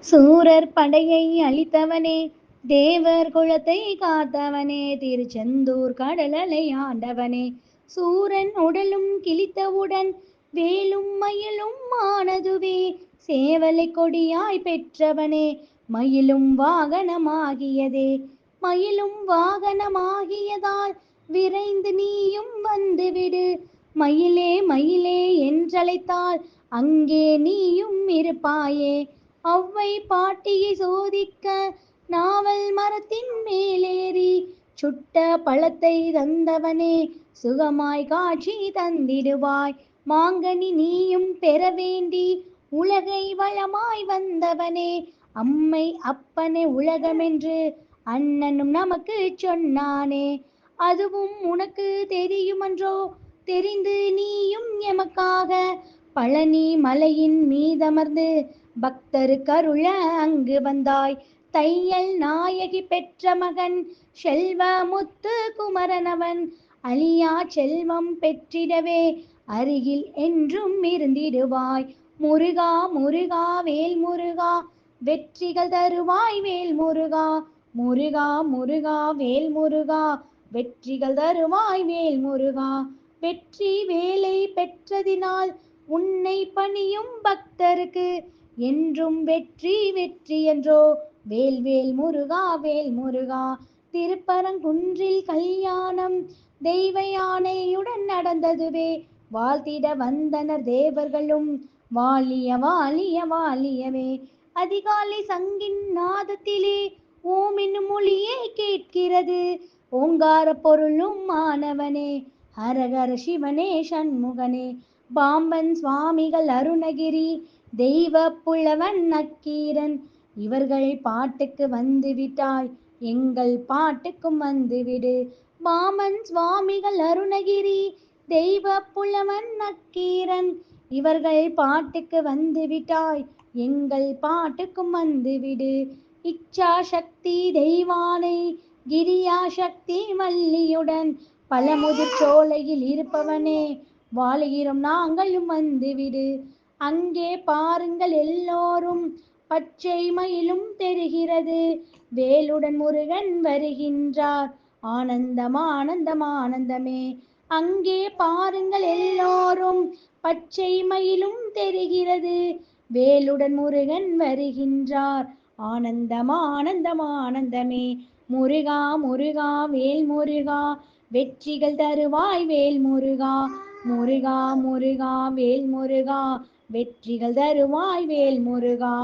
சூரர் படையை அழித்தவனே, தேவர் குலத்தை காத்தவனே, திருச்செந்தூர் கடலலை ஆண்டவனே. சூரன் உடலும் கிழித்தவுடன் வேலும் மயிலும் ஆனதுவே, சேவலை கொடியாய் பெற்றவனே, மயிலும் வாகனமாகியதே. மயிலும் வாகனமாகியதால் விரைந்து நீயும் வந்துவிடு. மயிலே மயிலே என்றழைத்தால் அங்கே நீயும் இருப்பாயே. ஒளவை பாட்டியை சோதிக்க நாவல் மரத்தின் மேலேறி, சுட்ட பழத்தை தந்தவனே, சுகமாய் காட்சி தந்திடுவாய். மாங்கனி நீயும் பெற வேண்டி உலகை வளமாய் வந்தவனே, அம்மை அப்பனே உலகமென்று அண்ணனும் நமக்கு சொன்னானே. அதுவும் உனக்கு தெரியுமன்றோ, தெரிந்து நீயும் எமக்காக பழனி மலையின் மீதமர்ந்து பக்தருக்கு அருள அங்கு வந்தாய். தையல் நாயகி பெற்ற மகன் செல்வ முத்து குமரனவன், அழியா செல்வம் பெற்றிடவே அருகில் என்றும் இருந்திடுவாய். முருகா முருகா வேல் முருகா, வெற்றிகள் தருவாய் வேல் முருகா. முருகா முருகா வேல் முருகா, வெற்றிகள் தருவாய் வேல் முருகா. வெற்றி வேலை பெற்றதினால் உன்னை பணியும் பக்தருக்கு என்றும் வெற்றி வெற்றி என்றோ. வேல் வேல் முருகா வேல் முருகா. திருப்பரங்குன்றில் கல்யாணம் தெய்வ யானையுடன் நடந்ததுவே, வாழ்த்திட வந்தனர் தேவர்களும் வாழிய வாழிய வாழியவே. அதிகாலை சங்கின் நாதத்திலே ஓம் என்னும் மொழியே கேட்கிறது, ஓங்கார பொருளும் ஆனவனே, ஹரஹர சிவனே சண்முகனே. பாம்பன் சுவாமிகள் அருணகிரி தெய்வ புலவன் நக்கீரன், இவர்கள் பாட்டுக்கு வந்து விட்டாய், எங்கள் பாட்டுக்கும் வந்துவிடு. பாம்பன் சுவாமிகள் அருணகிரி தெய்வ புலவன் நக்கீரன், இவர்கள் பாட்டுக்கு வந்து விட்டாய், எங்கள் பாட்டுக்கும் வந்துவிடு. இச்சா சக்தி தெய்வானை கிரியா சக்தி வள்ளியுடன் பழமுதிர் சோலையில் இருப்பவனே, வாழுகிறோம் நாங்களும் வந்துவிடு. அங்கே பாருங்கள் எல்லோரும் பச்சை மயிலும் தெரிகிறது, வேலுடன் முருகன் வருகின்றார், ஆனந்தம் ஆனந்தம் ஆனந்தமே. அங்கே பாருங்கள் எல்லோரும் பச்சை மயிலும் தெரிகிறது, வேலுடன் முருகன் வருகின்றார், ஆனந்தம் ஆனந்தம் ஆனந்தமே. முருகா முருகா வேல் முருகா, வெற்றிகள் தருவாய் வேல் முருகா. முருகா முருகா வேல் முருகா, வெற்றிகள் தருவாய் வேல் முருகா.